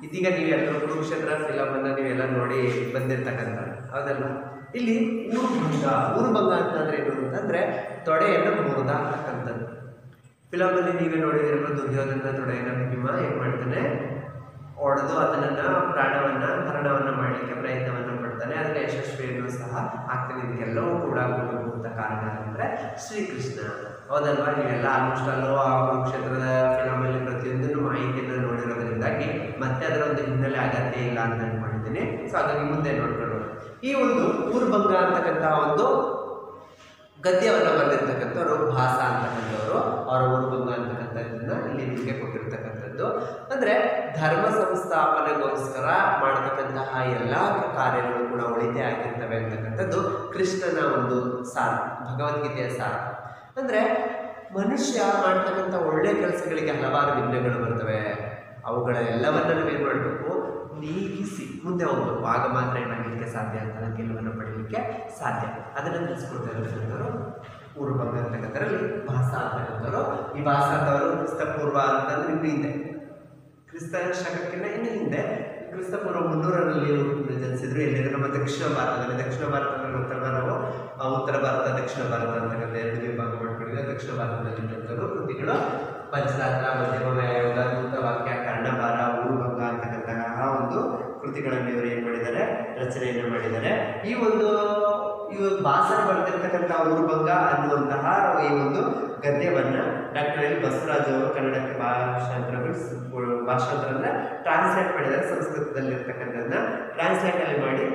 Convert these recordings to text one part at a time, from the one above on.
ಇದೀಗ ನೀವೆಲ್ಲರೂ ಕುರುಕ್ಷೇತ್ರ ಫಿಲಮನ್ನು ನೀವೆಲ್ಲ ನೋಡಿ ಬಂದಿರ್ತಕ್ಕಂಥ ಹೌದಲ್ಲ. ಇಲ್ಲಿ ಊರುಭಂಗ ಅಂತಂದ್ರೆ ಏನು ಅಂತಂದರೆ ತೊಡೆಯನ್ನು ಮುರಿದ ಅಂತಕ್ಕಂಥದ್ದು. ಫಿಲಮಲ್ಲಿ ನೀವೇ ನೋಡಿದಿರಲ್ಲ, ದುರ್ಯೋಧನ ತೊಡೆಯನ್ನು ಭೀಮ ಏನು ಮಾಡ್ತಾನೆ, ಹೊಡೆದು ಅದನ್ನು ಹರಣವನ್ನು ಮಾಡಲಿಕ್ಕೆ ಪ್ರಯತ್ನವನ್ನು ಪಡ್ತಾನೆ. ಅದಕ್ಕೆ ಯಶಸ್ವಿಯನ್ನು ಸಹ ಆಗ್ತಾನೆ. ಇದಕ್ಕೆಲ್ಲವೂ ಕೂಡ ಮೂಲಭೂತ ಕಾರಣ ಅಂದರೆ ಶ್ರೀಕೃಷ್ಣ, ಹೌದಲ್ವಾ. ನೀವೆಲ್ಲ ಆಲ್ಮೋಸ್ಟ್ ಅಲ್ಲೋ ಆ ಕುರುಕ್ಷೇತ್ರದ ಫಿಲಮಲ್ಲಿ ಪ್ರತಿಯೊಂದನ್ನು ಮಾಹಿತಿಯನ್ನು ನೋಡಿರೋದ್ರಿಂದಾಗಿ ಮತ್ತೆ ಅದರ ಒಂದು ಹಿನ್ನೆಲೆ ಅಗತ್ಯ ಇಲ್ಲ ಅಂತ ಅಂದ್ಕೊಂಡಿದ್ದೀನಿ. ಸೊ ಹಾಗಾಗಿ ಮುಂದೆ ನೋಡ್ಕೊಂಡು ಈ ಒಂದು ಊರುಭಂಗ ಅಂತಕ್ಕಂತಹ ಒಂದು ಗದ್ಯವನ್ನು ಬರೆದಿರ್ತಕ್ಕಂಥವ್ರು ಭಾಸ ಅಂತಕ್ಕಂಥವ್ರು. ಅವರ ಊರುಭಂಗ ಅಂತಕ್ಕಂಥದ್ದನ್ನ ಇಲ್ಲಿ ನಿಮಗೆ ಕೊಟ್ಟಿರ್ತಕ್ಕಂಥದ್ದು ಅಂದರೆ ಧರ್ಮ ಸಂಸ್ಥಾಪನೆಗೋಸ್ಕರ ಮಾಡತಕ್ಕಂತಹ ಎಲ್ಲ ಕಾರ್ಯಗಳು ಕೂಡ ಒಳಿತೆ ಆಗಿರ್ತವೆ ಅಂತಕ್ಕಂಥದ್ದು ಕೃಷ್ಣನ ಒಂದು ಸಾರ, ಭಗವದ್ಗೀತೆಯ ಸಾರ. ಅಂದರೆ ಮನುಷ್ಯ ಮಾಡ್ತಕ್ಕಂಥ ಒಳ್ಳೆಯ ಕೆಲಸಗಳಿಗೆ ಹಲವಾರು ವಿಘ್ನಗಳು ಬರ್ತವೆ. ಅವುಗಳೆಲ್ಲವನ್ನ ನಾವೇನು ಮಾಡಬೇಕು, ನೀಗಿಸಿ ಮುಂದೆ ಹೋಗ್ಬೇಕು. ಆಗ ಮಾತ್ರ ಏನಾಗಲಿಕ್ಕೆ ಸಾಧ್ಯ ಅಂತ ಗೆಲುವನ್ನು ಪಡೀಲಿಕ್ಕೆ ಸಾಧ್ಯ. ಅದನ್ನು ತಿಳಿಸ್ಕೊಡ್ತಾ ಇರ್ತಕ್ಕಂಥವ್ರು ಊರುಭಂಗ ಅಂತಕ್ಕಂಥರಲ್ಲಿ ಭಾಸ ಅಂತಕ್ಕಂಥವ್ರು. ಈ ಭಾಸ ಅಂತವರು ಕ್ರಿಸ್ತಪೂರ್ವ ಅಂತಂದ್ರೆ ಇನ್ನು ಹಿಂದೆ, ಕ್ರಿಸ್ತ ಶಕಕ್ಕಿಂತ ಇನ್ನು ಹಿಂದೆ ಕ್ರಿಸ್ತಪೂರ್ವ 300ರಲ್ಲಿ ಜನಿಸಿದ್ರು. ಎಲ್ಲಿದೆ ನಮ್ಮ ದಕ್ಷಿಣ ಭಾರತದಲ್ಲಿ. ದಕ್ಷಿಣ ಭಾರತದಲ್ಲಿ ಉತ್ತರ ಭಾರತ ದಕ್ಷಿಣ ಭಾರತ ಅಂತಕ್ಕಂಥ ಎರಡು ವಿಭಾಗ ಮಾಡ್ಕೊಂಡಿದ್ದಾರೆ. ದಕ್ಷಿಣ ಭಾರತದಲ್ಲಿ ಇದ್ದಂಥವ್ರು ಕೃತಿಗಳು ಪಂಚರಾತ್ರ, ಮಧ್ಯಮ ವ್ಯಾಯೋಗ, ದೂತವಾಕ್ಯ, ಕರ್ಣಭಾರ, ಊರುಭಂಗ ಅಂತಕ್ಕಂತಹ ಒಂದು ಕೃತಿಗಳನ್ನು ಇವರು ಏನು ಮಾಡಿದ್ದಾರೆ, ರಚನೆಯನ್ನು ಮಾಡಿದ್ದಾರೆ. ಈ ಭಾಸರು ಬರೆದಿರ್ತಕ್ಕಂಥ ಊರುಭಂಗ ಅನ್ನುವಂತಹ ಈ ಒಂದು ಗದ್ಯವನ್ನು ಡಾಕ್ಟರ್ ಎಲ್ ಬಸವರಾಜ್ ಅವರು ಕನ್ನಡಕ್ಕೆ ಭಾಷಾಂತರ ಅಂದರೆ ಟ್ರಾನ್ಸ್ಲೇಟ್ ಮಾಡಿದ್ದಾರೆ. ಸಂಸ್ಕೃತದಲ್ಲಿರ್ತಕ್ಕಂಥದ್ದನ್ನ ಟ್ರಾನ್ಸ್ಲೇಟ್ ಮಾಡಿ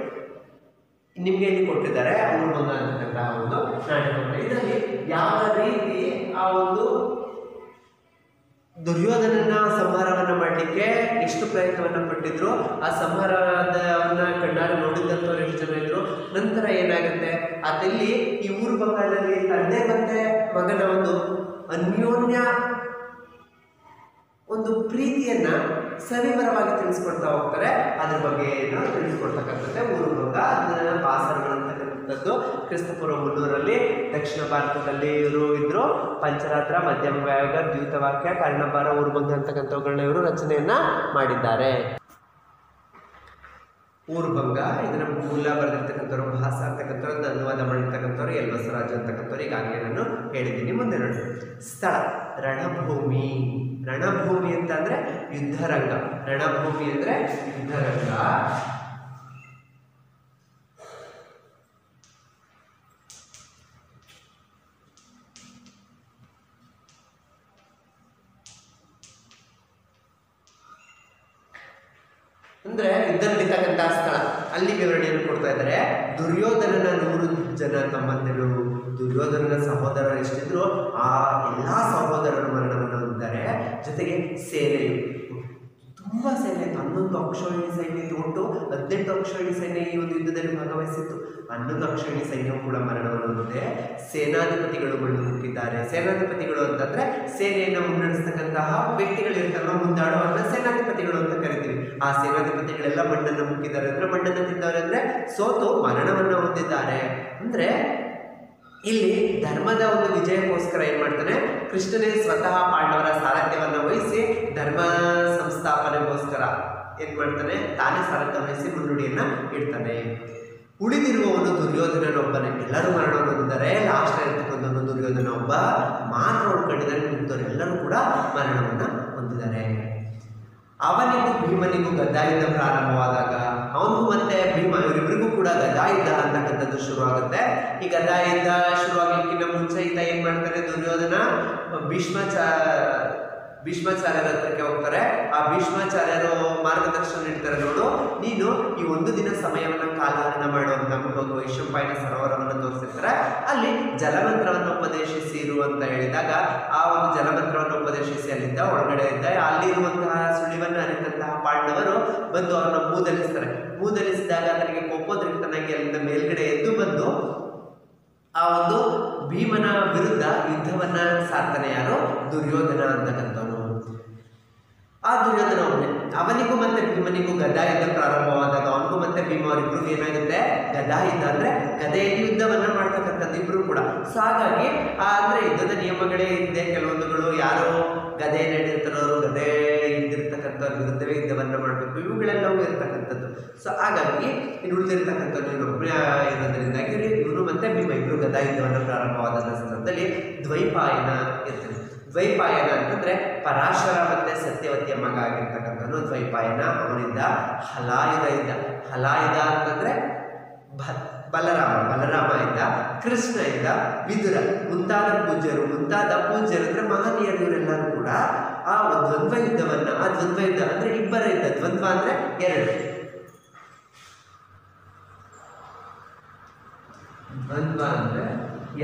ನಿಮಗೆ ಇಲ್ಲಿ ಕೊಟ್ಟಿದ್ದಾರೆ ಊರುಭಂಗ ಅಂತಕ್ಕಂತಹ ಒಂದು ನಾಟಕವನ್ನು. ಇದರಲ್ಲಿ ಯಾವ ರೀತಿ ಆ ಒಂದು ದುರ್ಯೋಧನನ ಸಂಹಾರವನ್ನು ಮಾಡಲಿಕ್ಕೆ ಎಷ್ಟು ಪ್ರಯತ್ನವನ್ನು ಪಟ್ಟಿದ್ರು, ಆ ಸಂಹಾರವನ್ನು ಕಣ್ಣಾರೆ ನೋಡಿದಂಥವ್ರು ಎಷ್ಟು ಜನ ಇದ್ರು, ನಂತರ ಏನಾಗುತ್ತೆ ಅದಲ್ಲಿ ಈ ಊರುಭಂಗದಲ್ಲಿ ತಂದೆ ಮತ್ತೆ ಮಗನ ಒಂದು ಅನ್ಯೋನ್ಯ ಒಂದು ಪ್ರೀತಿಯನ್ನ ಸವಿವರವಾಗಿ ತಿಳಿಸ್ಕೊಡ್ತಾ ಹೋಗ್ತಾರೆ. ಅದ್ರ ಬಗ್ಗೆ ತಿಳಿಸ್ಕೊಡ್ತಕ್ಕಂಥದ್ದೇ ಊರುಭಂಗ. ಅದನ್ನ ಭಾಸರುಗಳು ಅಂತಕ್ಕಂಥದ್ದು ಕ್ರಿಸ್ತಪೂರ್ವ 300ರಲ್ಲಿ ದಕ್ಷಿಣ ಭಾರತದಲ್ಲಿ ಇವರು ಇದ್ರು. ಪಂಚರಾತ್ರ, ಮಧ್ಯಮ ವ್ಯಾಯೋಗ, ದ್ಯೂತವಾಕ್ಯ, ಕರ್ಣಭಾರ, ಊರುಭಂಗ ಅಂತಕ್ಕಂಥವುಗಳನ್ನ ಇವರು ರಚನೆಯನ್ನ ಮಾಡಿದ್ದಾರೆ. ಊರುಭಂಗ ಇದನ್ನ ಮೂಲ ಬರೆದಿರ್ತಕ್ಕಂಥವ್ರು ಭಾಸ ಅಂತಕ್ಕಂಥವ್ರು, ಅನುವಾದ ಮಾಡಿರ್ತಕ್ಕಂಥವ್ರು ಎಲ್ ಬಸವರಾಜ್ ಅಂತಕ್ಕಂಥವ್ರು. ಈಗಾಗಲೇ ನಾನು ಹೇಳಿದ್ದೀನಿ. ಮುಂದೆ ನೋಡಿ, ಸ್ಥಳ ರಣಭೂಮಿ. ರಣಭೂಮಿ ಅಂತಂದ್ರೆ ಯುದ್ಧರಂಗ. ರಣಭೂಮಿ ಅಂದ್ರೆ ಯುದ್ಧರಂಗ. ಅಂದ್ರೆ ಯುದ್ಧ ನಡೀತಕ್ಕಂತಹ ಸ್ಥಳ. ಅಲ್ಲಿ ವಿವರಣೆಯನ್ನು ಕೊಡ್ತಾ ಇದ್ದಾರೆ. ದುರ್ಯೋಧನನ 100 ಜನ ತಮ್ಮಂದಿರು, ದುರ್ಯೋಧನನ ಸಹೋದರರು ಎಷ್ಟಿದ್ರು ಆ ಎಲ್ಲ ಸಹೋದರರು ಮರಣವನ್ನು ಹೊಂದಿದ್ದಾರೆ. ಜೊತೆಗೆ ಸೇನೆಯು ತುಂಬ ಸೇನೆ, 11 ಅಕ್ಷೋಹಿಣಿ ಸೈನ್ಯ ಒಟ್ಟು 18 ಅಕ್ಷೋಹಿಣಿ ಸೈನ್ಯ ಈ ಒಂದು ಯುದ್ಧದಲ್ಲಿ ಭಾಗವಹಿಸಿತ್ತು. 11 ಅಕ್ಷೋಹಿಣಿ ಸೈನ್ಯವು ಕೂಡ ಮರಣವನ್ನು ಹೊಂದಿದೆ. ಸೇನಾಧಿಪತಿಗಳು ಮುಟ್ಟಿದ್ದಾರೆ. ಸೇನಾಧಿಪತಿಗಳು ಅಂತಂದ್ರೆ ಸೇನೆಯನ್ನು ಮುನ್ನಡೆಸ್ತಕ್ಕಂತಹ ವ್ಯಕ್ತಿಗಳು ಇರ್ತಾರಲ್ಲ, ಮುಂದಾಡುವಂತ ಸೇನಾಧಿಪತಿಗಳು ಅಂತ ಕರಿತೀವಿ. ಆ ಸೇನಾಧಿಪತಿಗಳೆಲ್ಲ ಮಣ್ಣನ್ನು ಮುಕ್ಕಿದ್ದಾರೆ ಅಂದ್ರೆ, ಮಣ್ಣನ್ನು ತಿಂದವರು ಅಂದ್ರೆ ಸೋತು ಮರಣವನ್ನು ಹೊಂದಿದ್ದಾರೆ. ಅಂದ್ರೆ ಇಲ್ಲಿ ಧರ್ಮದ ಒಂದು ವಿಜಯಕ್ಕೋಸ್ಕರ ಏನ್ ಮಾಡ್ತಾನೆ, ಕೃಷ್ಣನೇ ಸ್ವತಃ ಪಾಂಡವರ ಸಾರಥ್ಯವನ್ನು ವಹಿಸಿ ಧರ್ಮ ಸಂಸ್ಥಾಪನೆಗೋಸ್ಕರ ಏನ್ ಮಾಡ್ತಾನೆ, ತಾನೇ ಸಾರಥ್ಯ ವಹಿಸಿ ಮುನ್ನುಡಿಯನ್ನ ಇಡ್ತಾನೆ. ಉಳಿದಿರುವವನು ದುರ್ಯೋಧನನೊಬ್ಬನೇ. ಎಲ್ಲರೂ ಮರಣವನ್ನು ಹೊಂದಿದ್ದಾರೆ. ಲಾಸ್ಟ್ ಇರ್ತಕ್ಕಂಥ ದುರ್ಯೋಧನ ಒಬ್ಬ ಮಾತ್ರ ಉಳ್ಕೊಂಡಿದ್ದಾರೆ. ಎಲ್ಲರೂ ಕೂಡ ಮರಣವನ್ನು ಹೊಂದಿದ್ದಾರೆ. ಅವನಿಗೂ ಭೀಮನಿಗೂ ಗದಾಯುದ್ಧ ಪ್ರಾರಂಭವಾದಾಗ ಅವನಿಗೂ ಮತ್ತೆ ಭೀಮ ಇವರಿಬ್ಬರಿಗೂ ಕೂಡ ಗದಾಯುದ್ಧ ಅಂತಕ್ಕಂಥದ್ದು ಶುರುವಾಗುತ್ತೆ. ಈ ಗದಾಯುದ್ಧ ಶುರುವಾಗಲಿಕ್ಕಿಂತ ಮುಂಚೆ ಈತ ಏನ್ ಮಾಡ್ತಾರೆ, ದುರ್ಯೋಧನ ಭೀಷ್ಮಾಚಾರ್ಯರ ಹತ್ರಕ್ಕೆ ಹೋಗ್ತಾರೆ. ಆ ಭೀಷ್ಮಾಚಾರ್ಯರು ಮಾರ್ಗದರ್ಶನ ನೀಡ್ತಾರೆ, ನೋಡು ನೀನು ಈ 1 ದಿನ ಸಮಯವನ್ನು ಕಾಲಹರಣ ಮಾಡುವಂತ ಹೋಗುವ ವೈಶಂಪಾಯನ ಸರೋವರವನ್ನು ತೋರಿಸಿರ್ತಾರೆ. ಅಲ್ಲಿ ಜಲಮಂತ್ರವನ್ನು ಉಪದೇಶಿಸಿ ಅಂತ ಹೇಳಿದಾಗ ಆ ಒಂದು ಜಲಮಂತ್ರವನ್ನು ಉಪದೇಶಿಸಿ ಅಲ್ಲಿದ್ದ ಒಳಗಡೆ ಇದ್ದ ಅಲ್ಲಿರುವಂತಹ ಸುಳಿವನ್ನು ಅರಿತಂತಹ ಪಾಂಡವರು ಬಂದು ಅವರನ್ನು ಮೂದಲಿಸ್ತಾರೆ. ಮೂದಲಿಸಿದಾಗ ತನಗೆ ಕೋಪೋದ್ರಿಕ್ತನಾಗಿ ಅಲ್ಲಿಂದ ಮೇಲ್ಗಡೆ ಎದ್ದು ಬಂದು ಆ ಒಂದು ಭೀಮನ ವಿರುದ್ಧ ಯುದ್ಧವನ್ನ ಸಾರ್ತಾನೆ. ಯಾರು? ದುರ್ಯೋಧನ ಅಂತಕ್ಕಂಥವನು. ಆ ದುರ್ಯೋಧನ ಒಬ್ಬನೇ. ಅವನಿಗೂ ಮತ್ತೆ ಭೀಮನಿಗೂ ಗದಾಯುದ್ಧ ಪ್ರಾರಂಭವಾದಾಗ ಅವನಿಗೂ ಮತ್ತೆ ಭೀಮ ಅವರಿಬ್ರಿಗೂ ಏನಾಗುತ್ತೆ, ಗದಾಯುದ್ಧ ಅಂದ್ರೆ ಗದೆಯಲ್ಲಿ ಯುದ್ಧವನ್ನ ಮಾಡ್ತಕ್ಕಂಥದ್ದು ಇಬ್ರು ಕೂಡ. ಸೊ ಹಾಗಾಗಿ ಅಂದ್ರೆ ಯುದ್ಧದ ನಿಯಮಗಳೇ ಇದೆ. ಕೆಲವೊಂದುಗಳು ಯಾರೋ ಗದೆ ನಡೆದಿರ್ತಾರೋ ಗದೆ ಹಿಡಿದಿರ್ತಕ್ಕಂಥ ಇರ್ತಕ್ಕಂಥವ್ರ ವಿರುದ್ಧವೇ ಯುದ್ಧವನ್ನು ಮಾಡಬೇಕು, ಇವುಗಳೆಲ್ಲವೂ ಇರ್ತಕ್ಕಂಥದ್ದು. ಸೊ ಹಾಗಾಗಿ ಇನ್ನು ಉಳಿದಿರ್ತಕ್ಕಂಥದ್ದು ಇನ್ನೊಬ್ಬ ಇರೋದ್ರಿಂದಾಗಿ ಇವನು ಮತ್ತೆ ಭೀಮ ಇಬ್ಬರು ಗದಾ ಯುದ್ಧವನ್ನು ಪ್ರಾರಂಭವಾದ ಸಂದರ್ಭದಲ್ಲಿ ದ್ವೈಪಾಯನ ಇರ್ತದೆ. ದ್ವೈಪಾಯನ ಅಂತಂದ್ರೆ ಪರಾಶರ ಮತ್ತೆ ಸತ್ಯವತಿಯ ಮಗ ಆಗಿರ್ತಕ್ಕಂಥವನು ದ್ವೈಪಾಯನ. ಅವನಿಂದ ಹಲಾಯುಧ ಇದ್ದ. ಹಲಾಯುಧ ಅಂತಂದ್ರೆ ಬಲರಾಮ ಇದ್ದ, ಕೃಷ್ಣ ಇದ್ದ, ವಿದುರ ಮುಂತಾದ ಪೂಜ್ಯರು ಅಂದ್ರೆ ಮಹನೀಯರು ಇವರೆಲ್ಲರೂ ಕೂಡ ಆ ದ್ವಂದ್ವ ಯುದ್ಧವನ್ನ, ಆ ದ್ವಂದ್ವ ಯುದ್ಧ ಅಂದ್ರೆ ಇಬ್ಬರ ಯುದ್ಧ. ದ್ವಂದ್ವ ಅಂದ್ರೆ ಎರಡು, ದ್ವಂದ್ವ ಅಂದ್ರೆ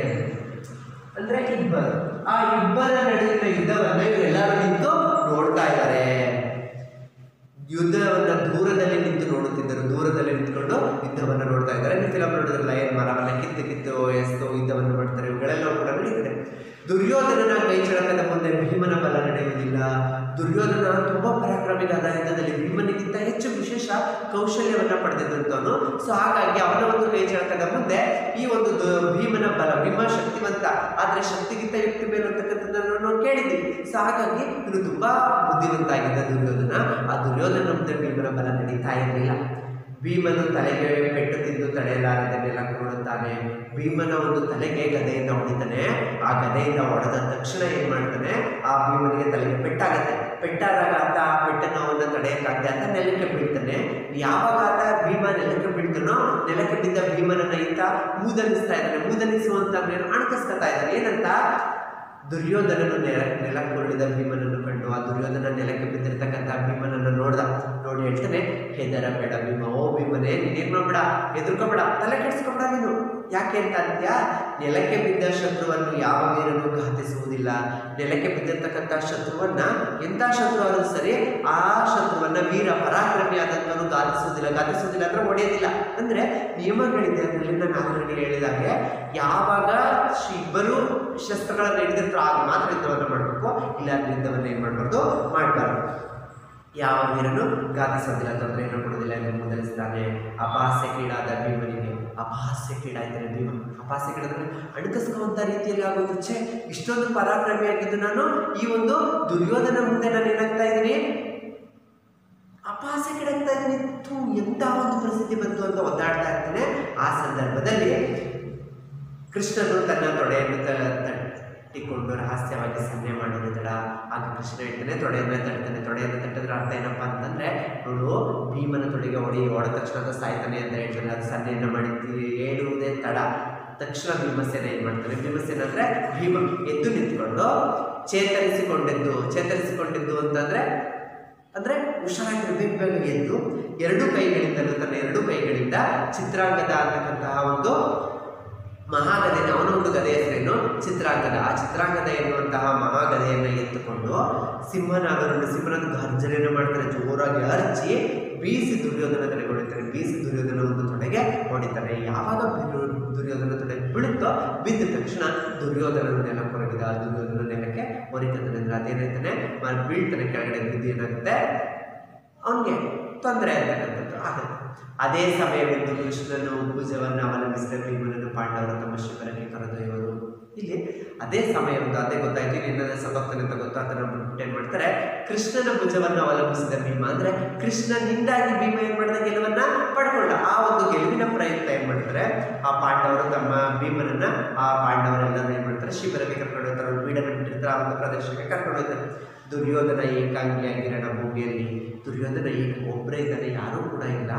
ಎರಡು ಅಂದ್ರೆ ಇಬ್ಬರು. ಆ ಇಬ್ಬರ ನಡುವಿನ ಯುದ್ಧವನ್ನ ಇವರೆಲ್ಲರೂ ನಿಂತು ನೋಡ್ತಾ ಇದ್ದಾರೆ. ಯುದ್ಧವನ್ನ ದೂರದಲ್ಲಿ ನಿಂತು ನೋಡುತ್ತಿದ್ದರು. ದೂರದಲ್ಲಿ ನಿಂತ್ಕೊಂಡು ಯುದ್ಧವನ್ನು ನೋಡ್ತಾ ಇದ್ದಾರೆ. ನೀವು ಫಿಲಂ ನೋಡಿದ್ರಲ್ಲ, ಏನು ಮರವನ್ನ ಕಿತ್ತು ಎಸ್ತು ಯುದ್ಧವನ್ನು ಮಾಡ್ತಾರೆ, ಇವುಗಳೆಲ್ಲವೂ ಕೂಡ ನಡೀತದೆ. ದುರ್ಯೋಧನನ ಕೈ ಚಳಕದ ಮುಂದೆ ಭೀಮನ ಬಲ ನಡೆಯುವುದಿಲ್ಲ. ದುರ್ಯೋಧನ ತುಂಬಾ ಪರಾಕ್ರಮಿಯಾದ ಯುದ್ಧದಲ್ಲಿ ಭೀಮನಿಗಿಂತ ಹೆಚ್ಚು ವಿಶೇಷ ಕೌಶಲ್ಯವನ್ನ ಪಡೆದಿದ್ದಂಥವನು. ಸೊ ಹಾಗಾಗಿ ಅವನ ಒಂದು ಕೈ ಚಳಕದ ಮುಂದೆ ಈ ಒಂದು ಭೀಮನ ಬಲ, ಭೀಮ ಶಕ್ತಿವಂತ, ಆದ್ರೆ ಶಕ್ತಿಗಿಂತ ಯುಕ್ತಿ ಬೇರೆ ಅಂತಕ್ಕಂಥದ್ದನ್ನು ನಾವು ಕೇಳಿದ್ದೀವಿ. ಸೊ ಹಾಗಾಗಿ ಇವನು ತುಂಬಾ ಬುದ್ಧಿವಂತ ಆಗಿದ್ದ ದುರ್ಯೋಧನ. ಆ ದುರ್ಯೋಧನ ಮುಂದೆ ಭೀಮನ ಬಲ ನಡೀತಾ ಇರಲಿಲ್ಲ. ಭೀಮನು ತಲೆಗೆ ಪೆಟ್ಟು ತಿಂದು ತಡೆಯಲಾರದೆ ನೆಲಕ್ಕೆ ನೋಡುತ್ತಾನೆ. ಭೀಮನ ಒಂದು ತಲೆಗೆ ಗದೆಯಿಂದ ಹೊಡಿತಾನೆ. ಆ ಗದೆಯಿಂದ ಹೊಡೆದ ತಕ್ಷಣ ಏನ್ ಮಾಡ್ತಾನೆ, ಆ ಭೀಮನಿಗೆ ತಲೆಗೆ ಪೆಟ್ಟಾಗತ್ತೆ. ಪೆಟ್ಟಾದಾಗ ಆತ ಆ ಪೆಟ್ಟನವನ್ನ ತಡೆಯಕ್ಕಾಗದೆ ಅಂತ ನೆಲಕ್ಕೆ ಬೀಳ್ತಾನೆ. ಯಾವಾಗ ಆತ ಭೀಮ ನೆಲಕ್ಕೆ ಬೀಳ್ತಾನೋ, ನೆಲಕ್ಕೆ ಬಿದ್ದ ಭೀಮನನ್ನ ಈತ ಮೂದಲಿಸ್ತಾ ಇದ್ದಾನೆ. ಮೂದಲಿಸುವಂತ ಅಣಕಿಸ್ತಾ ಇದ್ದಾನೆ. ಏನಂತ, ದುರ್ಯೋಧನನು ನೆಲಕ್ಕೆ ಉರುಳಿದ ಭೀಮನನ್ನು ಕಂಡು ಆ ದುರ್ಯೋಧನ ನೆಲಕ್ಕೆ ಬಿದ್ದಿರ್ತಕ್ಕಂಥ ಭೀಮನನ್ನು ನೋಡಿ ಹೇಳ್ತಾನೆ, ಹೆದರಬೇಡ ಭೀಮ, ಓ ಭೀಮನೇ ನೀನೇನ್ ಮಾಡ್ಬೇಡ, ಎದುರ್ಕೋಬೇಡ, ತಲೆ ಕೆಡಿಸ್ಕೊಬೇಡ ನೀನು. ಯಾಕೆ ಅಂತ ಅಂತ್ಯ, ನೆಲಕ್ಕೆ ಬಿದ್ದ ಶತ್ರುವನ್ನು ಯಾವ ವೀರನು ಘಾತಿಸುವುದಿಲ್ಲ. ನೆಲಕ್ಕೆ ಬಿದ್ದಿರ್ತಕ್ಕಂಥ ಶತ್ರುವನ್ನ, ಎಂಥ ಶತ್ರು ಆದರೂ ಸರಿ, ಆ ಶತ್ರುವನ್ನ ವೀರ ಪರಾಕ್ರಮಿ ಆದಂತವನು ಘಾತಿಸುವುದಿಲ್ಲ ಅಂದ್ರೆ ಹೊಡೆಯೋದಿಲ್ಲ. ಅಂದ್ರೆ ನಿಯಮಗಳಿದೆ. ಅದರಲ್ಲಿ ನಾನು ಆಲ್ರೆಡಿ ಹೇಳಿದಾಗೆ, ಯಾವಾಗ ಇಬ್ಬರು ಶಸ್ತ್ರಗಳನ್ನು ಹಿಡಿದಿರ್ತಾರೋ ಆಗ ಮಾತ್ರ ಯುದ್ಧವನ್ನು ಮಾಡಬೇಕು, ಇಲ್ಲ ಯುದ್ಧವನ್ನು ಏನು ಮಾಡಬಾರ್ದು, ಮಾಡಬಾರ್ದು. ಯಾವ ವೀರನು ಘಾತಿಸೋದಿಲ್ಲ, ತೊಂದರೆಯನ್ನು ಕೊಡೋದಿಲ್ಲ ಎಂದು ಮೊದಲಿಸ್ತಾನೆ. ಅಪಹಾಸ್ಯಕ್ಕೀಡಾದ ಭೀಮನಿಗೆ, ಅಪಹಾಸ್ಯಕ್ಕೀಡಾಯ್ತಾನೆ ಭೀಮ. ಅಪಹಾಸ್ಯಕ್ಕೀಡಾದ್ರೆ ಅಣಕಿಸ್ಕೊಂತ ರೀತಿಯಲ್ಲಿ ಆಗೋದು, ಛೇ ಇಷ್ಟೊಂದು ಪರಾಕ್ರಮಿಯಾಗಿದ್ದು ನಾನು ಈ ಒಂದು ದುರ್ಯೋಧನ ಮುಂದೆ ನಾನು ಏನಾಗ್ತಾ ಇದ್ದೀನಿ, ಅಪಹಾಸ್ಯಕ್ಕೀಡಾಗ್ತಾ ಇದ್ದೀನಿ, ಎಂಥ ಒಂದು ಪ್ರಸಿದ್ಧಿ ಬಂತು ಅಂತ ಒದ್ದಾಡ್ತಾ ಇರ್ತಾನೆ. ಆ ಸಂದರ್ಭದಲ್ಲಿ ಕೃಷ್ಣನು ತನ್ನ ತೊಡೆಯನ್ನು ತಟ್ಟಿಕೊಂಡು ರಹಸ್ಯವಾಗಿ ಸನ್ನೆ ಮಾಡಿದ ತಡ. ಆಗ ಕೃಷ್ಣ ಹೇಳ್ತಾನೆ, ತೊಡೆಯನ್ನು ತಟ್ತಾನೆ. ತೊಡೆಯನ್ನು ತಟ್ಟಿದ್ರೆ ಅರ್ಥ ಏನಪ್ಪ ಅಂತಂದ್ರೆ, ನೋಡು ಭೀಮನ ತೊಡೆಗೆ ಹೊಡೆದ ತಕ್ಷಣ ಅದು ಸಾಯ್ತಾನೆ ಅಂತ ಹೇಳ್ತಾನೆ. ಅದು ಸನ್ನೆಯನ್ನು ಮಾಡಿದ್ದೀವಿ ಹೇಳುವುದೇ ತಡ. ತಕ್ಷಣ ಭೀಮಸೇನ ಏನ್ ಮಾಡ್ತಾನೆ, ಭೀಮಸೇನ ಅಂದ್ರೆ ಭೀಮ ಎದ್ದು ನಿಂತ್ಕೊಂಡು ಚೇತರಿಸಿಕೊಂಡಿದ್ದು ಅಂತಂದ್ರೆ ಹುಷಾರಾಗಿ ಬೇಗ ಎದ್ದು ತನ್ನ ಎರಡು ಕೈಗಳಿಂದ ಚಿತ್ರಾಂಗದ ಅಂತಕ್ಕಂತಹ ಒಂದು ಮಹಾಗದೆಯನ್ನು, ಅವನ ಒಂದು ಗದೆ ಹೆಸರೇನು ಚಿತ್ರಾಂಗದ, ಆ ಚಿತ್ರಾಂಗದ ಎನ್ನುವಂತಹ ಮಹಾಗದೆಯನ್ನು ಎತ್ತುಕೊಂಡು ಸಿಂಹನ ಗರ್ಜನೆಯನ್ನು ಮಾಡ್ತಾರೆ. ಜೋರಾಗಿ ಅರ್ಚಿ ಬೀಸಿ ದುರ್ಯೋಧನ ತಲೆಗೆ ಹೊಡಿತಾನೆ. ಬೀಸಿ ದುರ್ಯೋಧನ ಒಂದು ತೊಡೆಗೆ ಹೊಡಿತಾನೆ. ಯಾವಾಗ ದುರ್ಯೋಧನ ತೊಡೆಗೆ ಬೀಳುತ್ತೋ, ಬಿದ್ದ ತಕ್ಷಣ ದುರ್ಯೋಧನನ ನೆಲ ಕೊರಗಿದ. ದುರ್ಯೋಧನ ನೆಲಕ್ಕೆ ಹೊರಿತಾನೆ. ಅಂದ್ರೆ ಅದೇನಾಯ್ತಾನೆ, ಬೀಳ್ತಾನೆ ಕೆಳಗಡೆ. ಬಿದ್ದು ಏನಾಗುತ್ತೆ, ಅವನಿಗೆ ತೊಂದರೆ ಅಂತಕ್ಕಂಥದ್ದು ಆಗುತ್ತೆ. ಅದೇ ಸಮಯವಿದ್ದು ಕೃಷ್ಣನು ಭುಜವನ್ನು ಅವಲಂಬಿಸಿದ ಭೀಮನನ್ನು ಪಾಂಡವರು ತಮ್ಮ ಶಿಬಿರಕ್ಕೆ ಕರೆದೊಯ್ಯುವರು. ಇಲ್ಲಿ ಅದೇ ಸಮಯವಿದ್ದು, ಅದೇ ಗೊತ್ತಾಯ್ತು, ನಿನ್ನ ಸಭಕ್ತನೆ ಅಂತ ಗೊತ್ತಾಗ್ತಾನೆ ಏನ್ ಮಾಡ್ತಾರೆ, ಕೃಷ್ಣನ ಭುಜವನ್ನು ಅವಲಂಬಿಸಿದ ಭೀಮ ಅಂದ್ರೆ ಕೃಷ್ಣನಿಂದಾಗಿ ಭೀಮ ಏನ್ ಮಾಡಿದ, ಗೆಲುವನ್ನ ಪಡ್ಕೊಂಡ. ಆ ಒಂದು ಗೆಲುವಿನ ಪ್ರಯುಕ್ತ ಏನ್ ಮಾಡ್ತಾರೆ, ಆ ಪಾಂಡವರು ತಮ್ಮ ಭೀಮನನ್ನ, ಆ ಪಾಂಡವರೆಲ್ಲರೂ ಏನ್ ಮಾಡ್ತಾರೆ, ಶಿಬಿರಕ್ಕೆ ಕರ್ಕೊಂಡು ಹೋಗ್ತಾರೆ. ಬೀಡನ್ನು ಬಿಟ್ಟಿರ್ತಾರೆ, ಆ ಒಂದು ಪ್ರದೇಶಕ್ಕೆ ಕರ್ಕೊಂಡು ಹೋಗ್ತಾರೆ. ದುರ್ಯೋಧನ ಏಕಾಂಗಿಯಾಗಿರಣ ಭೂಮಿಯಲ್ಲಿ, ದುರ್ಯೋಧನ ಒಬ್ಬರೇ ಇದ್ದಾನೆ, ಯಾರೂ ಕೂಡ ಇಲ್ಲ.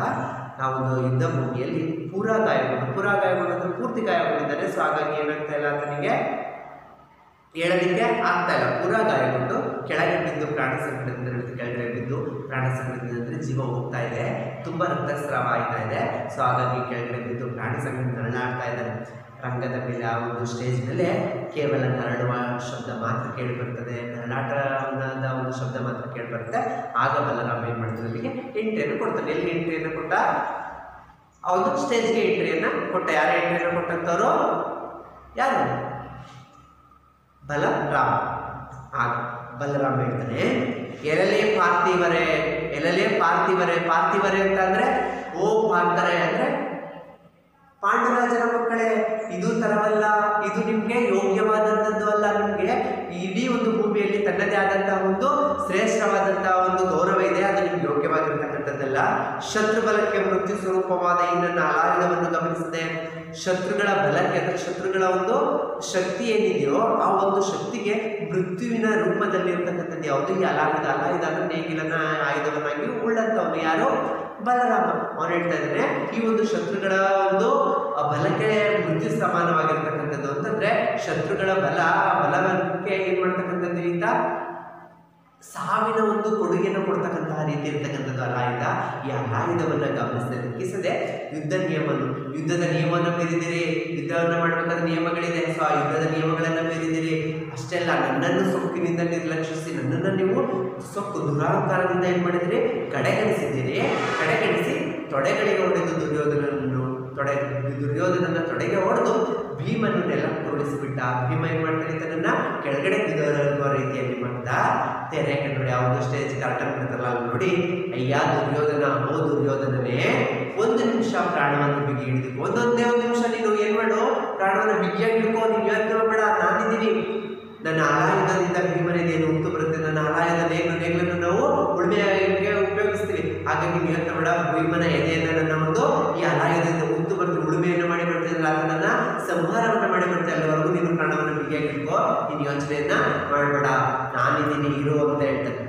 ಆ ಒಂದು ಯುದ್ಧ ಭೂಮಿಯಲ್ಲಿ ಪೂರಾ ಗಾಯಗೊಂಡು ಪೂರ್ತಿ ಗಾಯಗೊಂಡಿದ್ದಾನೆ. ಸೊ ಹಾಗಾಗಿ ಏನಾಗ್ತಾ ಇಲ್ಲ, ಆತನಿಗೆ ಹೇಳಲಿಕ್ಕೆ ಆಗ್ತಾ ಇಲ್ಲ. ಪೂರಾ ಗಾಯಗೊಂಡು ಕೆಳಗೆ ಬಿದ್ದು ಪ್ರಾಣ ಸಂಕಟದಿಂದ ಜೀವ ಹೋಗ್ತಾ ಇದೆ. ತುಂಬಾ ರಕ್ತಸ್ರಾವ ಆಗ್ತಾ ಇದೆ. ಸೊ ಹಾಗಾಗಿ ಕೆಳಗಡೆ ಬಿದ್ದು ಪ್ರಾಣ ಸಂಕಟ ನರಳಾಡ್ತಾ ಇದ್ದಾನೆ. ರಂಗದ ಮೇಲೆ, ಆ ಒಂದು ಸ್ಟೇಜ್ ಮೇಲೆ ಕೇವಲ ನರಳುವ ಶಬ್ದ ಮಾತ್ರ ಕೇಳಿಬರ್ತದೆ, ನರಳಾಟದ ಒಂದು ಶಬ್ದ ಮಾತ್ರ ಕೇಳಿಬರುತ್ತೆ. ಆಗ ಬಲರಾಮ ಏನ್ ಮಾಡ್ತಾನೆ, ಅಲ್ಲಿಗೆ ಎಂಟ್ರಿಯನ್ನು ಕೊಡ್ತಾನೆ. ಎಲ್ಲಿ ಎಂಟ್ರಿಯನ್ನು ಕೊಟ್ಟ, ಆ ಒಂದು ಸ್ಟೇಜ್ಗೆ ಎಂಟ್ರಿಯನ್ನು ಕೊಟ್ಟ. ಯಾರು ಎಂಟ್ರಿಯನ್ನು ಕೊಟ್ಟಂತವರು, ಯಾರು, ಬಲರಾಮ. ಆಗ ಬಲರಾಮ ಹೇಳ್ತಾನೆ, ಎಲಲೇ ಪಾರ್ಥಿವರೇ ಅಂತ ಅಂದ್ರೆ, ಓ ಪಾರ್ಥರೆ ಅಂದ್ರೆ ಪಾಂಡುರಾಜನ ಮಕ್ಕಳೇ, ಇದು ತರವಲ್ಲ, ಇದು ನಿಮ್ಗೆ ಯೋಗ್ಯವಾದಂಥದ್ದು ಅಲ್ಲ. ನಿಮ್ಗೆ ಇಡೀ ಒಂದು ಭೂಮಿಯಲ್ಲಿ ತನ್ನದೇ ಆದಂತಹ ಒಂದು ಶ್ರೇಷ್ಠವಾದಂತಹ ಒಂದು ಗೌರವ ಇದೆ, ಅದು ನಿಮ್ಗೆ ಯೋಗ್ಯವಾಗಿರ್ತಕ್ಕಂಥದ್ದಲ್ಲ. ಶತ್ರು ಬಲಕ್ಕೆ ಮೃತ್ಯು ಸ್ವರೂಪವಾದ ಈ ನನ್ನ ಆಯುಧವನ್ನು ಗಮನಿಸಿದೆ. ಶತ್ರುಗಳ ಬಲಕ್ಕೆ ಅಥವಾ ಶತ್ರುಗಳ ಒಂದು ಶಕ್ತಿ ಏನಿದೆಯೋ ಆ ಒಂದು ಶಕ್ತಿಗೆ ಮೃತ್ಯುವಿನ ರೂಪದಲ್ಲಿ ಇರ್ತಕ್ಕಂಥದ್ದು ಯಾವುದು? ಈ ಅಲಾಯುಧ. ಅಲಾಯುಧನ ನೇಗಿಲನ ಆಯುಧವನ್ನಾಗಿ ಉಳ್ಳಂತವನು ಯಾರು? ಬಲರಾಮ. ಅವನು ಹೇಳ್ತಾ ಇದ್ದಾನೆ ಈ ಒಂದು ಶತ್ರುಗಳ ಒಂದು ಬಲಕ್ಕೆ ಮೃತ್ಯು ಸಮಾನವಾಗಿರ್ತಕ್ಕಂಥದ್ದು ಅಂತಂದ್ರೆ ಶತ್ರುಗಳ ಬಲಕ್ಕೆ ಏನ್ ಮಾಡ್ತಕ್ಕಂಥದ್ದು ಈತ ಸಾವಿನ ಒಂದು ಕೊಡುಗೆಯನ್ನು ಕೊಡ್ತಕ್ಕಂತಹ ರೀತಿ ಇರ್ತಕ್ಕಂಥದ್ದು ಅಲಾಯುಧ. ಈ ಅಲಾಯುಧವನ್ನ ಗಮನಿಸದೆ ಯುದ್ಧದ ನಿಯಮವನ್ನು ಮೀರಿದಿರಿ. ಯುದ್ಧವನ್ನು ಮಾಡಬೇಕಾದ ನಿಯಮಗಳಿದೆ. ಸೊ ಆ ಯುದ್ಧದ ನಿಯಮಗಳನ್ನು ಮೀರಿದಿರಿ. ಅಷ್ಟೇ ಅಲ್ಲ, ನನ್ನನ್ನು ಸೊಕ್ಕಿನಿಂದ ನಿರ್ಲಕ್ಷಿಸಿ ನನ್ನನ್ನು ನೀವು ಸೊಕ್ಕು ದುರಾಂಕಾರದಿಂದ ಏನ್ ಮಾಡಿದಿರಿ? ಕಡೆಗಣಿಸಿದ್ದೀರಿ. ಕಡೆಗಣಿಸಿ ತೊಡೆಗಳಿಗೆ ಹೊಡೆದು ದುರ್ಯೋಧನನ ತೊಡೆಗೆ ಹೊಡೆದು ಭೀಮನ್ನು ನೆಲ ತೋರಿಸಿಬಿಟ್ಟ. ಭೀಮ ಏನ್ ಮಾಡ್ತಾನೆ? ತನ್ನ ಕೆಳಗಡೆ ಬಿದ್ದೋರುವ ರೀತಿಯಲ್ಲಿ ಮಾಡ್ತಾ ತೆರೆ ನೋಡಿ ಯಾವುದು ಸ್ಟೇಜ್ ಕಾರ್ಟನ್ ಬಿಡ್ತಾರಲ್ಲ ಅಲ್ಲಿ ನೋಡಿ, ಅಯ್ಯ ದುರ್ಯೋಧನ, ಓ ದುರ್ಯೋಧನನೇ, ಒಂದು ನಿಮಿಷ ಪ್ರಾಣವನ್ನು ಬಿಗಿ ಹಿಡಿದು ಒಂದೊಂದೇ ಒಂದು ನಿಮಿಷ ನೀನು ಏನ್ ಮಾಡು, ಪ್ರಾಣವನ್ನು ಬಿಗಿಯಾಗಿ ಹಿಡ್ಕೋ. ನೀನು ಯೋಚನೆ ಮಾಡಬೇಡ, ನಾನಿದ್ದೀನಿ. ನನ್ನ ಆಲಾಯುಧದಿಂದ ಭೀಮನಿದೇನು ಉಂಟು ಬರುತ್ತೆ. ನನ್ನ ಆಲಾಯದ ನೇಗಳನ್ನು ನಾವು ಉಳುಮೆಗೆ ಉಪಯೋಗಿಸ್ತೀವಿ. ಹಾಗಾಗಿ ನೀವು ಯೋಚನೆ ಬೇಡ, ಭೀಮನ ಎದೆಯನ್ನು ನನ್ನ ಒಂದು ಈ ಆಲಾಯದಿಂದ ಉಂಟು ಬರುತ್ತೆ, ಉಳುಮೆಯನ್ನು ಮಾಡಿ ಬರ್ತಿದ್ರಲ್ಲ, ಅದನ್ನ ಸಂಹಾರವನ್ನು ಮಾಡಿ ಬರುತ್ತೆ. ಅಲ್ಲಿವರೆಗೂ ನೀನು ಪ್ರಾಣವನ್ನು ಬಿಗಿಯಾಗಿ ಹಿಡ್ಕೋ, ನೀನು ಯೋಚನೆಯನ್ನ ಮಾಡಬೇಡ, ನಾನಿದ್ದೀನಿ ಇರು ಅಂತ ಹೇಳ್ತಾರೆ.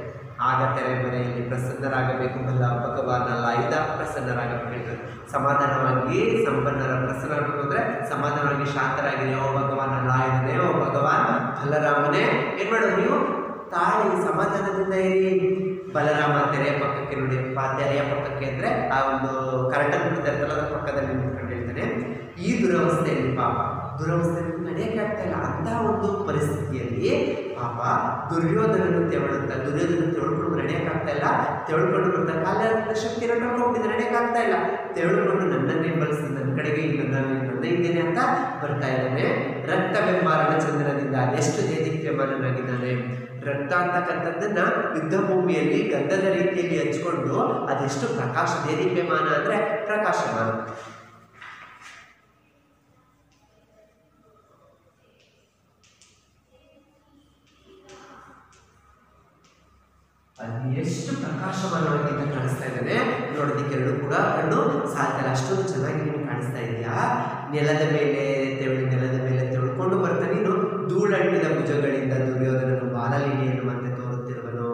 ಆಗ ತೆರೆ ಮನೆಯಲ್ಲಿ ಪ್ರಸನ್ನರಾಗಬೇಕು ಬಲ್ಲ ಭಗವಾನ್ ಆಯುಧ ಪ್ರಸನ್ನರಾಗಬೇಕು. ಸಮಾಧಾನವಾಗಿ ಸಂಪನ್ನರ ಪ್ರಸನ್ನರಾಗಬೇಕು ಅಂದ್ರೆ ಸಮಾಧಾನವಾಗಿ ಶಾಂತರಾಗಿರಿ. ಓ ಭಗವಾನ್ ಆಯುಧನೇ, ಓ ಭಗವಾನ್ ಬಲರಾಮನೇ, ಏನ್ ಮಾಡೋದು ನೀವು? ತಾಳಿ ಸಮಾಧಾನದಿಂದ ಇರಿ. ಬಲರಾಮ ತೆರೆಯ ಪಕ್ಕಕ್ಕೆ ನೋಡಿ, ತೆರೆಯ ಪಕ್ಕಕ್ಕೆ ಅಂದ್ರೆ ಆ ಒಂದು ಕರೆಂಟನ್ನು ಬಿಡ್ತಾ ಇರ್ತಾರಲ್ಲ ಅದರ ಪಕ್ಕದಲ್ಲಿ ನಿಂತ್ಕೊಂಡು ಹೇಳ್ತಾನೆ, ಈ ದುರವಸ್ಥೆಯಲ್ಲಿ ಪಾಪ ದುರವಸ್ಥೆಯಲ್ಲಿ ನಡೆಯಕ್ಕೆ ಆಗ್ತಾ ಇಲ್ಲ ಅಂತಹ ಒಂದು ಪರಿಸ್ಥಿತಿಯಲ್ಲಿ ಪಾಪ ದುರ್ಯೋಧನನ್ನು ತೆವಳ್ಕೊಂಡು ನಡೆಯಕ್ಕಾಗ್ತಾ ಇಲ್ಲ. ತೆವಳ್ಕೊಂಡು ಬರ್ತಾ ಕಾಲ ಶಕ್ತಿಯನ್ನು ಕಳ್ಕೊಂಡ್ಬಿಟ್ಟಿದೆ, ನಡೆಯಕ್ಕಾಗ್ತಾ ಇಲ್ಲ. ತೆವಳ್ಕೊಂಡು ನನ್ನನ್ನೇ ಬಳಸಿ ನನ್ನ ಕಡೆಗೆ ನನ್ನ ಇದ್ದೇನೆ ಅಂತ ಬರ್ತಾ ಇದ್ದಾನೆ. ರಕ್ತವೆಂಬಾರಣ ಚಂದ್ರನಿಂದ ಎಷ್ಟು ದೇದೀಪ್ಯಮಾನನಾಗಿದ್ದಾನೆ. ರಕ್ತ ಅಂತಕ್ಕಂಥದ್ದನ್ನ ಯುದ್ಧ ಭೂಮಿಯಲ್ಲಿ ಗಂಧದ ರೀತಿಯಲ್ಲಿ ಹಚ್ಕೊಂಡು ಅದೆಷ್ಟು ದೇದೀಪ್ಯಮಾನ ಅಂದ್ರೆ ಪ್ರಕಾಶಮಾನ. ಅದು ಎಷ್ಟು ಪ್ರಕಾಶಮಾನವಾಗಿ ಕಾಣಿಸ್ತಾ ಇದ್ದಾನೆ ನೋಡೋದಕ್ಕೆ. ಎರಡು ಕೂಡ ಕಣ್ಣು ಸಾಕಲ್ಲ, ಅಷ್ಟೊಂದು ಚೆನ್ನಾಗಿ ನೀನು ಕಾಣಿಸ್ತಾ ಇದೆಯಾ. ನೆಲದ ಮೇಲೆ ತೆವಳ್ಕೊಂಡು ಬರ್ತಾ ನೀನು ಧೂಳಂಟಿದ ಭುಜಗಳಿಂದ ದುರ್ಯೋಧನನು ಬಾಲಲೀಲೆಯನ್ನು ಮತ್ತೆ ತೋರುತ್ತಿರುವನು.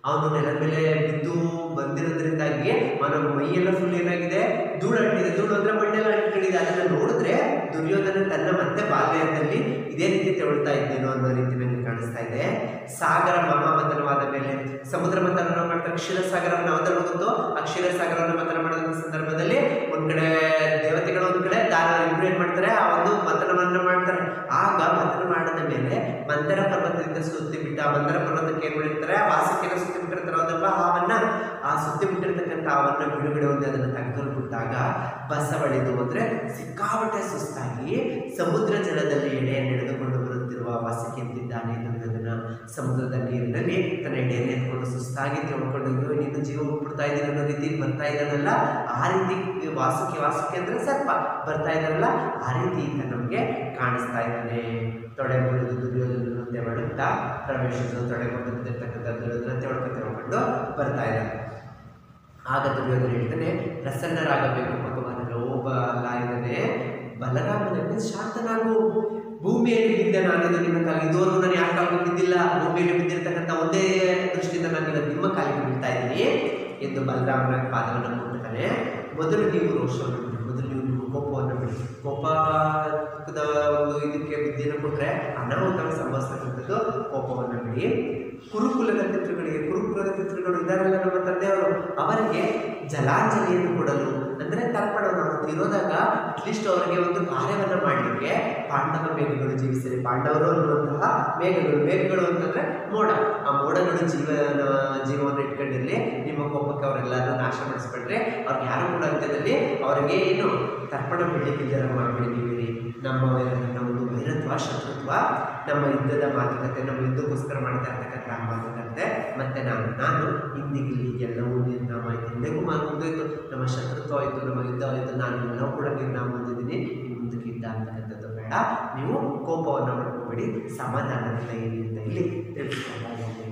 ಅವನು ನೆಲದ ಮೇಲೆ ಬಿದ್ದು ಬಂದಿರೋದ್ರಿಂದಾಗಿ ಅವನ ಮೈಯೆಲ್ಲ ಫುಲ್ ಏನಾಗಿದೆ, ಧೂಳಂಟಿದೆ. ಧೂಳು ಅಂದ್ರೆ ಮಣ್ಣೆಲ್ಲ ಅಂಟಿಕೊಂಡಿದೆ. ಅದನ್ನು ನೋಡಿದ್ರೆ ದುರ್ಯೋಧನ ತನ್ನ ಮತ್ತೆ ಬಾಲ್ಯದಲ್ಲಿ ಇದೇ ರೀತಿ ತೆವಳ್ತಾ ಇದ್ದೇನೋ ಅನ್ನೋ ರೀತಿ ನನಗೆ ಕಾಣಿಸ್ತಾ ಇದೆ. ಸಾಗರ ಮಹಾಮಥನವಾದ ಮೇಲೆ ಸಮುದ್ರ ಮಥನ ಮಾಡ್ತಾರೆ. ಕ್ಷೀರಸಾಗರವನ್ನು ಅವತರಣ ಗೊತ್ತು. ಆ ಕ್ಷೀರಸಾಗರವನ್ನು ಮಥನ ಮಾಡಿದ ಸಂದರ್ಭದಲ್ಲಿ ಒಂದ್ ಕಡೆ ದೇವತೆಗಳು, ಒಂದ್ ಕಡೆ ಇಬ್ರು ಏನ್ ಮಾಡ್ತಾರೆ, ಆ ಒಂದು ಮಥನವನ್ನು ಮಾಡ್ತಾರೆ. ಆಗ ಮಥನ ಮಾಡಿದ ಮೇಲೆ ಮಂದರ ಪರ್ವತದಿಂದ ಸುತ್ತಿ ಬಿಟ್ಟ, ಮಂದರ ಪರ್ವತಕ್ಕೆ ಏನ್ ಮಾಡಿರ್ತಾರೆ, ಆ ವಾಸಕ್ಕೆಲ್ಲ ಸುತ್ತಿ ಬಿಟ್ಟಿರ್ತಾರೆ ಅದಲ್ವಾ, ಆ ಸುತ್ತಿ ಬಿಟ್ಟಿರ್ತಕ್ಕಂಥ ಹಾವನ್ನ ಬಿಡುಗಡೆ ಹೊಂದಿ ಅದನ್ನು ತೆಗೆದು ಬಿಟ್ಟಾಗ ಬಸವಳಿದು ಅಂದ್ರೆ ಸಿಕ್ಕಾಪಟ್ಟೆ ಸುಸ್ತಾಗಿ ಸಮುದ್ರ ಜಲದಲ್ಲಿ ಎಡೆಯನ್ನು ಎಳೆದುಕೊಂಡು ಬರುತ್ತಿರುವ ವಾಸಕ್ಕೆ ಎಂದಿದ್ದಾನೆ. ದುರ್ಯೋಧನ ಸಮುದ್ರದ ನೀರಿನಲ್ಲಿ ತನ್ನ ಎಡೆಯನ್ನು ಎತ್ಕೊಂಡು ಸುಸ್ತಾಗಿ ತಿಳ್ಕೊಂಡು ನೀನು ಜೀವ ಬಿಡ್ತಾ ಇದ್ದೀನಿ ಅನ್ನೋ ರೀತಿ ಬರ್ತಾ ಇದ್ದಾನಲ್ಲ, ಆ ರೀತಿ ವಾಸಕ್ಕೆ ಅಂದ್ರೆ ಸ್ವಲ್ಪ ಬರ್ತಾ ಇದ್ದಾರಲ್ಲ, ಆ ರೀತಿ ಈಗ ನಮಗೆ ಕಾಣಿಸ್ತಾ ಇದ್ದಾನೆ. ತೊಡೆ ಮುರಿದು ದುರ್ಯೋಧನನ್ನು ತೆವಳುತ್ತಾ ಪ್ರವೇಶಿಸಲು ತೊಡೆ ಮುರಿದಿರ್ತಕ್ಕಂಥ ದುರ್ಯೋಧನ ತೆವಳ್ಕೊಂಡು ಬರ್ತಾ ಇದ್ದಾನೆ. ಆಗ ದುರ್ಯೋಧನ ಹೇಳ್ತಾನೆ, ಪ್ರಸನ್ನರಾಗಬೇಕು ಭಗವಾನ್ ಲೋಬಲಾಯನೇ, ಬಲರಾಮನಲ್ಲಿ ಶಾಂತನಾಗು. ಭೂಮಿಯಲ್ಲಿ ಬಿದ್ದೆ ನಾನಿದು ನಿಮ್ಮ ಕಾಲ, ಇದುವರೆಗೂ ನಾನು ಯಾಕೆ ಕಾಲಿಗೆ ಬಿದ್ದಿಲ್ಲ, ಭೂಮಿಯಲ್ಲಿ ಬಿದ್ದಿರ್ತಕ್ಕಂಥ ಒಂದೇ ದೃಷ್ಟಿಯಿಂದ ನಾನು ನಿಮ್ಮ ಕಾಲಿಗೆ ಬೀಳ್ತಾ ಇದ್ದೀನಿ ಎಂದು ಬಲರಾಮನ ಪಾದವನ್ನು ಕೊಡ್ತಾನೆ. ಮೊದಲು ನೀವು ರೋಷವನ್ನು ಬಿಡಿ, ಮೊದಲು ನೀವು ಕೋಪವನ್ನು ಬಿಡಿ. ಕೋಪದ ಒಂದು ಇದಕ್ಕೆ ವಿದ್ಯೆಯನ್ನು ಕೊಟ್ಟರೆ ಅನಾಹುತಗಳು ಸಂಭವಿಸ್ತಕ್ಕಂಥದ್ದು. ಕೋಪವನ್ನು ಬಿಡಿ. ಕುರುಕುಲದ ಪಿತೃಗಳು ಇದಾರಲ್ಲ ನಮ್ಮ ತಂದೆಯವರು, ಅವರಿಗೆ ಜಲಾಂಜಲಿಯನ್ನು ಕೊಡಲು ಅಂದರೆ ತರ್ಪಣವನ್ನು ಇರೋದಾಗ ಅಟ್ಲೀಸ್ಟ್ ಅವರಿಗೆ ಒಂದು ಕಾರ್ಯವನ್ನು ಮಾಡಲಿಕ್ಕೆ ಪಾಂಡವ ಮೇಘಗಳು ಜೀವಿಸಿರಿ. ಪಾಂಡವರು ಅನ್ನುವಂತಹ ಮೇಘಗಳು ಅಂತಂದರೆ ಮೋಡ. ಆ ಮೋಡಗಳು ಜೀವವನ್ನು ಇಟ್ಕೊಂಡಿರಲಿ. ನಿಮ್ಮ ಕೋಪಕ್ಕೆ ಅವರೆಲ್ಲರೂ ನಾಶ ಮಾಡಿಸ್ಬಿಟ್ರೆ ಅವ್ರಿಗೆ ಯಾರು ಕೂಡ ಅಂತ್ಯದಲ್ಲಿ ಅವರಿಗೆ ಏನು ತರ್ಪಣ ಬಿಡಲಿಕ್ಕೆ ಮಾಡಿಬಿಟ್ಟಿದ್ದೀವಿ. ನಮ್ಮ ಒಂದು ವೈರತ್ವ, ಶತ್ರುತ್ವ, ನಮ್ಮ ಯುದ್ಧದ ಮಾತುಕತೆ, ನಮ್ಮ ಯುದ್ಧಕ್ಕೋಸ್ಕರ ಮಾಡ್ತಾ ಇರ್ತಕ್ಕಂಥ ಮಾತುಕತೆ ಮತ್ತು ನಾನು ಇಂದಿಗಿಲ್ಲಿ ಎಲ್ಲವೂ ನಿರ್ನಾಮ ಆಯಿತು. ಇಂದಿಗೂ ಮುಂದೋಯ್ತು, ನಮ್ಮ ಶತ್ರುತ್ವ ಆಯಿತು, ನಮ್ಮ ಯುದ್ಧ ಆಯಿತು, ನಾನು ಎಲ್ಲವೂ ಕೂಡ ನಿರ್ನಾಮ ಹೊಂದಿದ್ದೀನಿ. ಮುಂದಕ್ಕೆ ಯುದ್ಧ ಅಂತಕ್ಕಂಥದ್ದು ಬೇಡ. ಬೇಡ, ನೀವು ಕೋಪವನ್ನು ಮಾಡ್ಕೋಬೇಡಿ, ಸಮಾಧಾನದಿಂದ ಇರಿ ಅಂತ ಇಲ್ಲಿ ತಿಳಿಸ್ಕೊಳ್ತಾ ಇದ್ದೀನಿ.